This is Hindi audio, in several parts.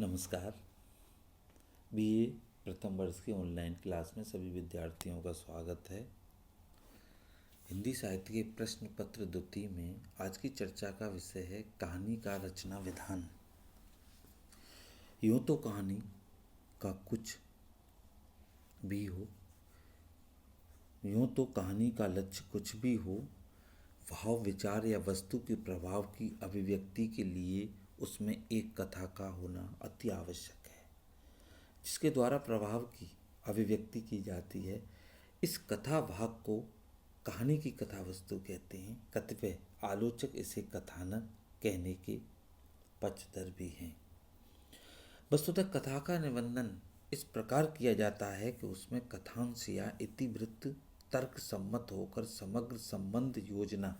नमस्कार। बीए प्रथम वर्ष की ऑनलाइन क्लास में सभी विद्यार्थियों का स्वागत है। हिंदी साहित्य के प्रश्न पत्र द्वितीय में आज की चर्चा का विषय है कहानी का रचना विधान। यूँ तो कहानी का कुछ भी हो, यूँ तो कहानी का लक्ष्य कुछ भी हो, भाव विचार या वस्तु के प्रभाव की अभिव्यक्ति के लिए उसमें एक कथा का होना अति आवश्यक है, जिसके द्वारा प्रभाव की अभिव्यक्ति की जाती है। इस कथा भाग को कहानी की कथा वस्तु कहते हैं। कतिपय आलोचक इसे कथानक कहने के पक्षधर भी हैं। वस्तुतः कथा का निबंधन इस प्रकार किया जाता है कि उसमें कथांश या इतिवृत्त तर्क सम्मत होकर समग्र संबंध योजना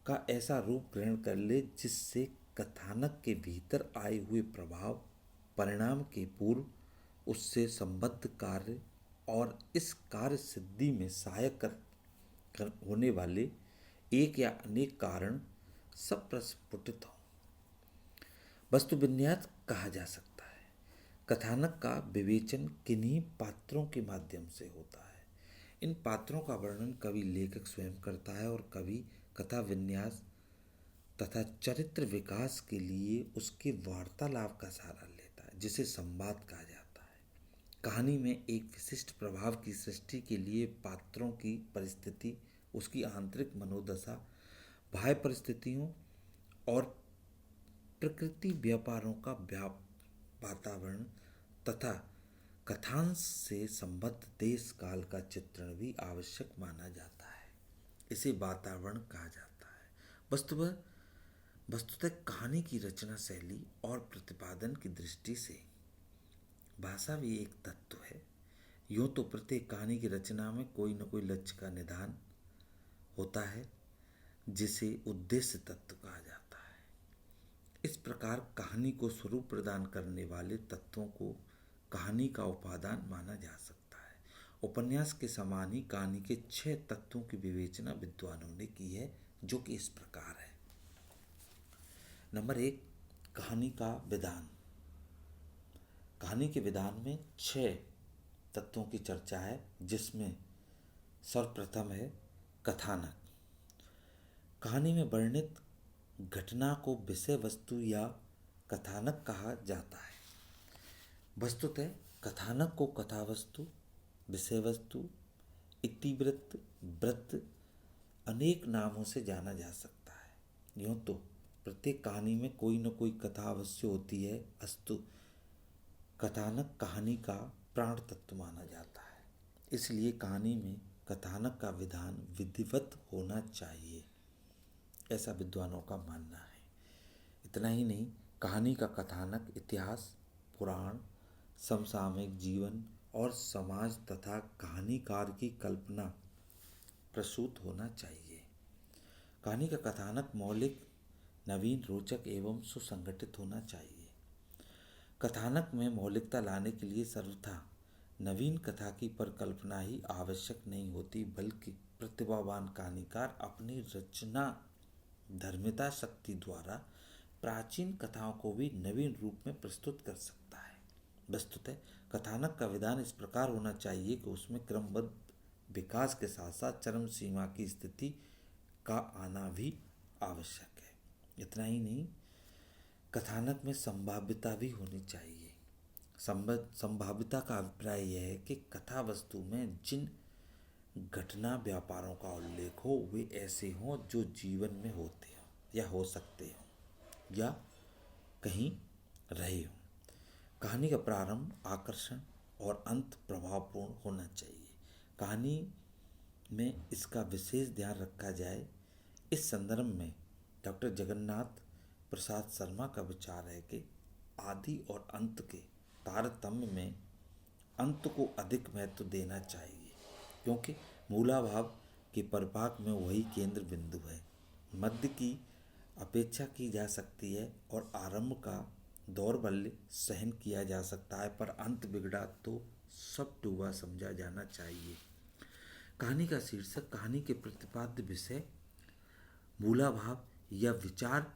का ऐसा रूप ग्रहण कर ले जिससे कथानक के भीतर आए हुए प्रभाव परिणाम के पूर्व उससे संबद्ध कार्य और इस कार्य सिद्धि में सहायक होने वाले एक या अनेक कारण सब प्रस्फुटित हों। वस्तु विन्यास कहा जा सकता है। कथानक का विवेचन किन्हीं पात्रों के माध्यम से होता है। इन पात्रों का वर्णन कवि लेखक स्वयं करता है और कवि कथा विन्यास तथा चरित्र विकास के लिए उसके वार्तालाप का सहारा लेता है, जिसे संवाद कहा जाता है। कहानी में एक विशिष्ट प्रभाव की सृष्टि के लिए पात्रों की परिस्थिति, उसकी आंतरिक मनोदशा, बाह्य परिस्थितियों और प्रकृति व्यापारों का वातावरण तथा कथांश से संबद्ध देश काल का चित्रण भी आवश्यक माना जाता है। इसे वातावरण कहा जाता है। वस्तुतः कहानी की रचना शैली और प्रतिपादन की दृष्टि से भाषा भी एक तत्व है। यूँ तो प्रत्येक कहानी की रचना में कोई न कोई लक्ष्य का निधान होता है, जिसे उद्देश्य तत्व कहा जाता है। इस प्रकार कहानी को स्वरूप प्रदान करने वाले तत्वों को कहानी का उपादान माना जा सकता है। उपन्यास के समान ही कहानी के 6 तत्वों की विवेचना विद्वानों ने की है, जो कि इस प्रकार है। नंबर 1, कहानी का विधान। कहानी के विधान में 6 तत्वों की चर्चा है, जिसमें सर्वप्रथम है कथानक। कहानी में वर्णित घटना को विषय वस्तु या कथानक कहा जाता है। वस्तुतः कथानक को कथा वस्तु, विषय वस्तु, इतिवृत्त, वृत्त अनेक नामों से जाना जा सकता है। यूँ तो प्रत्येक कहानी में कोई न कोई कथा अवश्य होती है, अस्तु कथानक कहानी का प्राण तत्व माना जाता है। इसलिए कहानी में कथानक का विधान विधिवत होना चाहिए, ऐसा विद्वानों का मानना है। इतना ही नहीं, कहानी का कथानक इतिहास, पुराण, समसामयिक जीवन और समाज तथा कहानीकार की कल्पना प्रसूत होना चाहिए। कहानी का कथानक मौलिक, नवीन, रोचक एवं सुसंगठित होना चाहिए। कथानक में मौलिकता लाने के लिए सर्वथा नवीन कथा की परिकल्पना ही आवश्यक नहीं होती, बल्कि प्रतिभावान कहानीकार अपनी रचना धर्मिता शक्ति द्वारा प्राचीन कथाओं को भी नवीन रूप में प्रस्तुत कर सकता है। वस्तुतः कथानक का विधान इस प्रकार होना चाहिए कि उसमें क्रमबद्ध विकास के साथ साथ चरम सीमा की स्थिति का आना भी आवश्यक है। इतना ही नहीं, कथानक में संभाव्यता भी होनी चाहिए। संभाव्यता का अभिप्राय यह है कि कथा वस्तु में जिन घटना व्यापारों का उल्लेख हो वे ऐसे हों जो जीवन में होते हों या हो सकते हों या कहीं रहे हों। कहानी का प्रारंभ आकर्षण और अंत प्रभावपूर्ण होना चाहिए। कहानी में इसका विशेष ध्यान रखा जाए। इस संदर्भ में डॉक्टर जगन्नाथ प्रसाद शर्मा का विचार है कि आदि और अंत के तारतम्य में अंत को अधिक महत्व देना चाहिए, क्योंकि मूलाभाव के परिपाक में वही केंद्र बिंदु है। मध्य की अपेक्षा की जा सकती है और आरंभ का दौर्बल्य सहन किया जा सकता है, पर अंत बिगड़ा तो सब डूबा समझा जाना चाहिए। कहानी का शीर्षक कहानी के प्रतिपाद्य विषय, मूलाभाव या विचार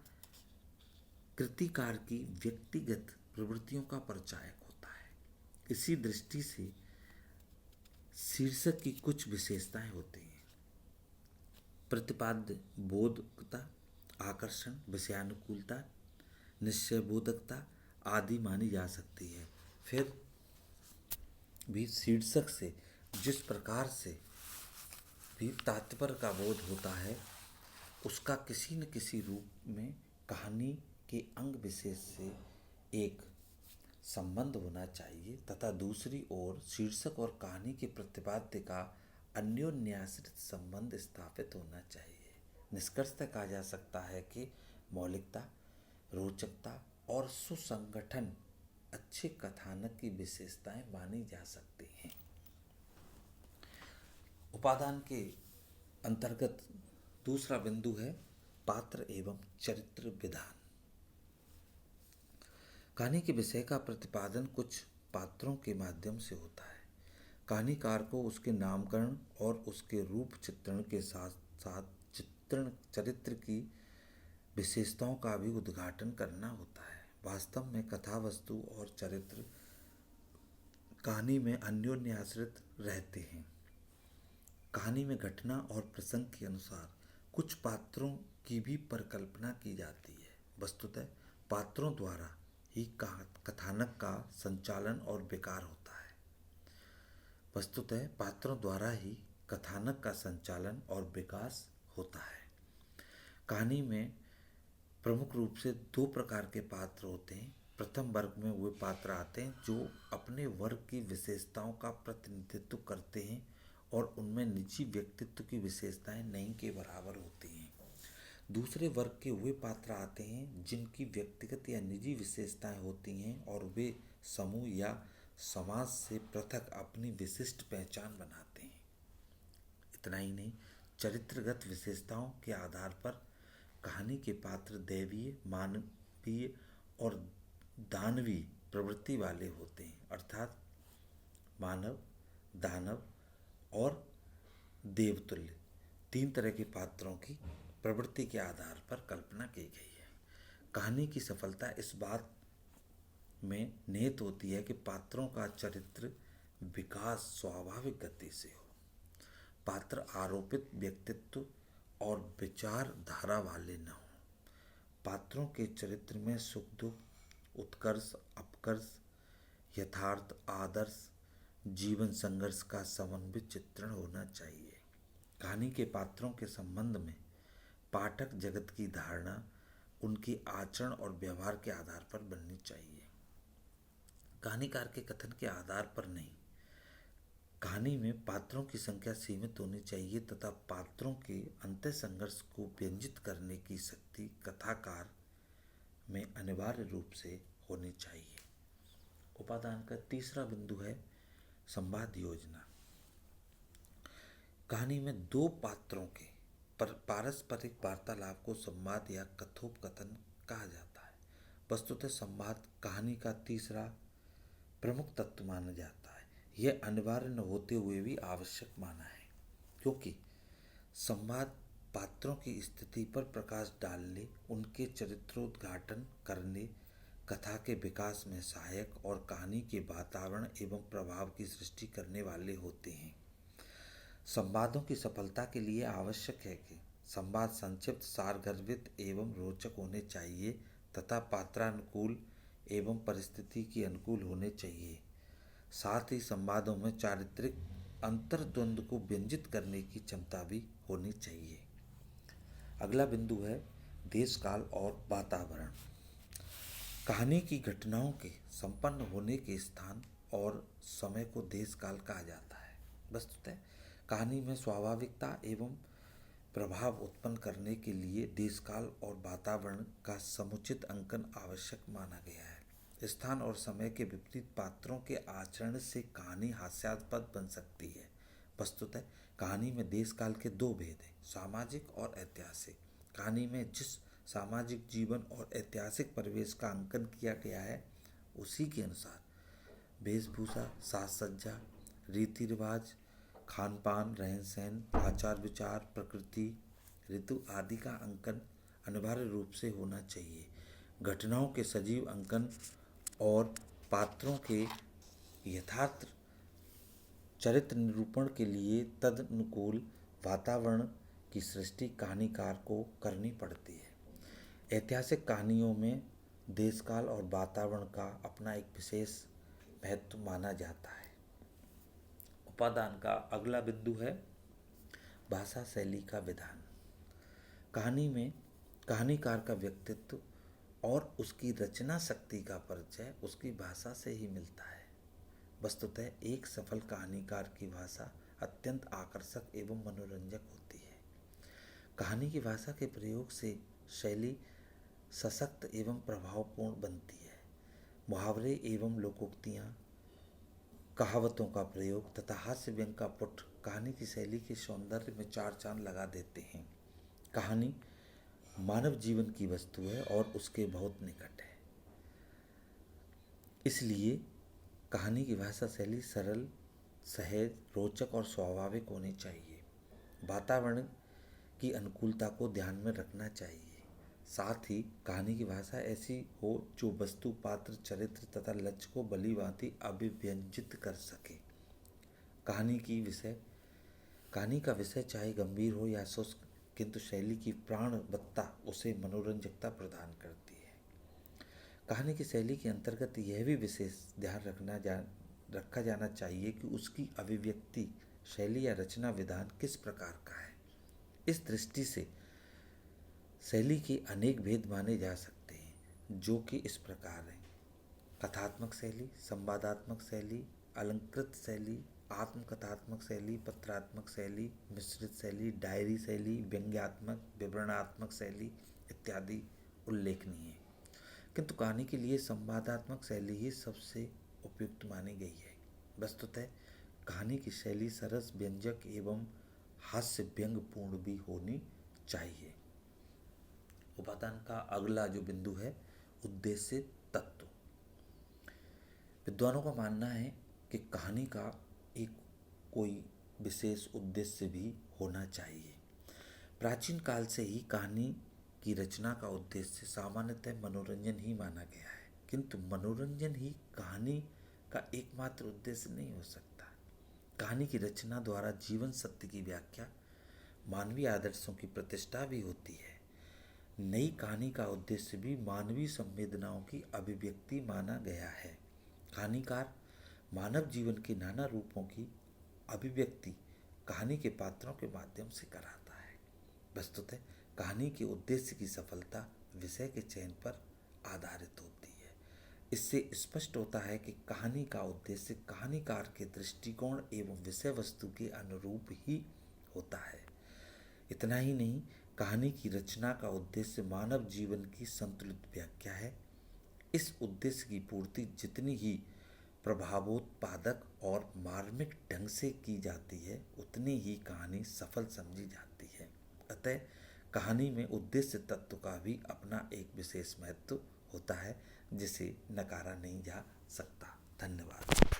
कृतिकार की व्यक्तिगत प्रवृत्तियों का परिचायक होता है। इसी दृष्टि से शीर्षक की कुछ विशेषताएं होती हैं। प्रतिपाद्य बोधकता, आकर्षण, विषयानुकूलता, निश्चय बोधकता आदि मानी जा सकती है। फिर भी शीर्षक से जिस प्रकार से भी तात्पर्य का बोध होता है, उसका किसी न किसी रूप में कहानी के अंग विशेष से एक संबंध होना चाहिए तथा दूसरी ओर शीर्षक और कहानी के प्रतिपाद्य का अन्योन्याश्रित संबंध स्थापित होना चाहिए। निष्कर्षतः कहा जा सकता है कि मौलिकता, रोचकता और सुसंगठन अच्छे कथानक की विशेषताएं मानी जा सकती हैं। उपादान के अंतर्गत दूसरा बिंदु है पात्र एवं चरित्र विधान। कहानी के विषय का प्रतिपादन कुछ पात्रों के माध्यम से होता है। कहानीकार को उसके नामकरण और उसके रूप चित्रण के साथ साथ चरित्र की विशेषताओं का भी उद्घाटन करना होता है। वास्तव में कथा वस्तु और चरित्र कहानी में अन्योन्याश्रित रहते हैं। कहानी में घटना और प्रसंग के अनुसार कुछ पात्रों की भी परिकल्पना की जाती है। वस्तुतः पात्रों द्वारा ही कथानक का संचालन और विकार होता है। वस्तुतः पात्रों द्वारा ही कथानक का संचालन और विकास होता है। कहानी में प्रमुख रूप से दो प्रकार के पात्र होते हैं। प्रथम वर्ग में वे पात्र आते हैं जो अपने वर्ग की विशेषताओं का प्रतिनिधित्व करते हैं और उनमें निजी व्यक्तित्व की विशेषताएं नहीं के बराबर होती हैं। दूसरे वर्ग के वे पात्र आते हैं जिनकी व्यक्तिगत या निजी विशेषताएं होती हैं और वे समूह या समाज से पृथक अपनी विशिष्ट पहचान बनाते हैं। इतना ही नहीं, चरित्रगत विशेषताओं के आधार पर कहानी के पात्र दैवीय, मानवीय और दानवीय प्रवृत्ति वाले होते हैं। अर्थात मानव, दानव और देवतुल्य तीन तरह के पात्रों की प्रवृत्ति के आधार पर कल्पना की गई है। कहानी की सफलता इस बात में निहित होती है कि पात्रों का चरित्र विकास स्वाभाविक गति से हो। पात्र आरोपित व्यक्तित्व और विचारधारा वाले न हों। पात्रों के चरित्र में सुख दुख, उत्कर्ष अपकर्ष, यथार्थ आदर्श, जीवन संघर्ष का समन्वित चित्रण होना चाहिए। कहानी के पात्रों के संबंध में पाठक जगत की धारणा उनके आचरण और व्यवहार के आधार पर बननी चाहिए, कहानीकार के कथन के आधार पर नहीं। कहानी में पात्रों की संख्या सीमित होनी चाहिए तथा पात्रों के अंतः संघर्ष को व्यंजित करने की शक्ति कथाकार में अनिवार्य रूप से होनी चाहिए। उपादान का तीसरा बिंदु है संवाद योजना। कहानी में दो पात्रों के पारस्परिक वार्तालाप को संवाद या कथोपकथन कहा जाता है। वस्तुतः संवाद कहानी का तीसरा प्रमुख तत्व माना जाता है। यह अनिवार्य न होते हुए भी आवश्यक माना है, क्योंकि संवाद पात्रों की स्थिति पर प्रकाश डालने, उनके चरित्रोद्घाटन करने, कथा के विकास में सहायक और कहानी के वातावरण एवं प्रभाव की सृष्टि करने वाले होते हैं। संवादों की सफलता के लिए आवश्यक है कि संवाद संक्षिप्त, सारगर्भित एवं रोचक होने चाहिए तथा पात्रानुकूल एवं परिस्थिति के अनुकूल होने चाहिए। साथ ही संवादों में चारित्रिक अंतर्द्वंद को व्यंजित करने की क्षमता भी होनी चाहिए। अगला बिंदु है देश काल और वातावरण। कहानी की घटनाओं के संपन्न होने के स्थान और समय को देश काल कहा जाता है। वस्तुतः कहानी में स्वाभाविकता एवं प्रभाव उत्पन्न करने के लिए देश काल और वातावरण का समुचित अंकन आवश्यक माना गया है। स्थान और समय के विपरीत पात्रों के आचरण से कहानी हास्यास्पद बन सकती है। वस्तुतः कहानी में देश काल के दो भेद हैं, सामाजिक और ऐतिहासिक। कहानी में जिस सामाजिक जीवन और ऐतिहासिक परिवेश का अंकन किया गया है, उसी के अनुसार वेशभूषा, साज सज्जा, रीति रिवाज, खान पान, रहन सहन, आचार विचार, प्रकृति, ऋतु आदि का अंकन अनिवार्य रूप से होना चाहिए। घटनाओं के सजीव अंकन और पात्रों के यथार्थ चरित्र निरूपण के लिए तदनुकूल वातावरण की सृष्टि कहानीकार को करनी पड़ती है। ऐतिहासिक कहानियों में देशकाल और वातावरण का अपना एक विशेष महत्व माना जाता है। उपादान का अगला बिंदु है भाषा शैली का विधान। कहानी में कहानीकार का व्यक्तित्व और उसकी रचना शक्ति का परिचय उसकी भाषा से ही मिलता है। वस्तुतः एक सफल कहानीकार की भाषा अत्यंत आकर्षक एवं मनोरंजक होती है। कहानी की भाषा के प्रयोग से शैली सशक्त एवं प्रभावपूर्ण बनती है। मुहावरे एवं लोकोक्तियाँ, कहावतों का प्रयोग तथा हास्य व्यंग का पुट कहानी की शैली के सौंदर्य में चार चांद लगा देते हैं। कहानी मानव जीवन की वस्तु है और उसके बहुत निकट है। इसलिए कहानी की भाषा शैली सरल, सहज, रोचक और स्वाभाविक होनी चाहिए। वातावरण की अनुकूलता को ध्यान में रखना चाहिए। साथ ही कहानी की भाषा ऐसी हो जो वस्तु, पात्र, चरित्र तथा लक्ष्य को भली-भांति अभिव्यंजित कर सके। कहानी का विषय चाहे गंभीर हो या शुष्क, किंतु शैली की प्राणवत्ता उसे मनोरंजकता प्रदान करती है। कहानी की शैली के अंतर्गत यह भी विशेष ध्यान रखा जाना चाहिए कि उसकी अभिव्यक्ति शैली या रचना विधान किस प्रकार का है। इस दृष्टि से शैली के अनेक भेद माने जा सकते हैं, जो कि इस प्रकार हैं: कथात्मक शैली, संवादात्मक शैली, अलंकृत शैली, आत्मकथात्मक शैली, पत्रात्मक शैली, मिश्रित शैली, डायरी शैली, व्यंग्यात्मक, विवरणात्मक शैली इत्यादि उल्लेखनीय है। किंतु कहानी के लिए संवादात्मक शैली ही सबसे उपयुक्त मानी गई है। वस्तुतः कहानी की शैली सरस, व्यंजक एवं हास्य व्यंग्यपूर्ण भी होनी चाहिए। उपादान का अगला जो बिंदु है, उद्देश्य तत्व। विद्वानों का मानना है कि कहानी का एक कोई विशेष उद्देश्य भी होना चाहिए। प्राचीन काल से ही कहानी की रचना का उद्देश्य सामान्यतः मनोरंजन ही माना गया है, किंतु मनोरंजन ही कहानी का एकमात्र उद्देश्य नहीं हो सकता। कहानी की रचना द्वारा जीवन सत्य की व्याख्या, मानवीय आदर्शों की प्रतिष्ठा भी होती है। नई कहानी का उद्देश्य भी मानवीय संवेदनाओं की अभिव्यक्ति माना गया है। कहानीकार मानव जीवन के नाना रूपों की अभिव्यक्ति कहानी के पात्रों के माध्यम से कराता है। वस्तुतः कहानी के उद्देश्य की सफलता विषय के चयन पर आधारित होती है। इससे स्पष्ट होता है कि कहानी का उद्देश्य कहानीकार के दृष्टिकोण एवं विषय वस्तु के अनुरूप ही होता है। इतना ही नहीं, कहानी की रचना का उद्देश्य मानव जीवन की संतुलित व्याख्या है। इस उद्देश्य की पूर्ति जितनी ही प्रभावोत्पादक और मार्मिक ढंग से की जाती है, उतनी ही कहानी सफल समझी जाती है। अतः कहानी में उद्देश्य तत्व का भी अपना एक विशेष महत्व होता है, जिसे नकारा नहीं जा सकता। धन्यवाद।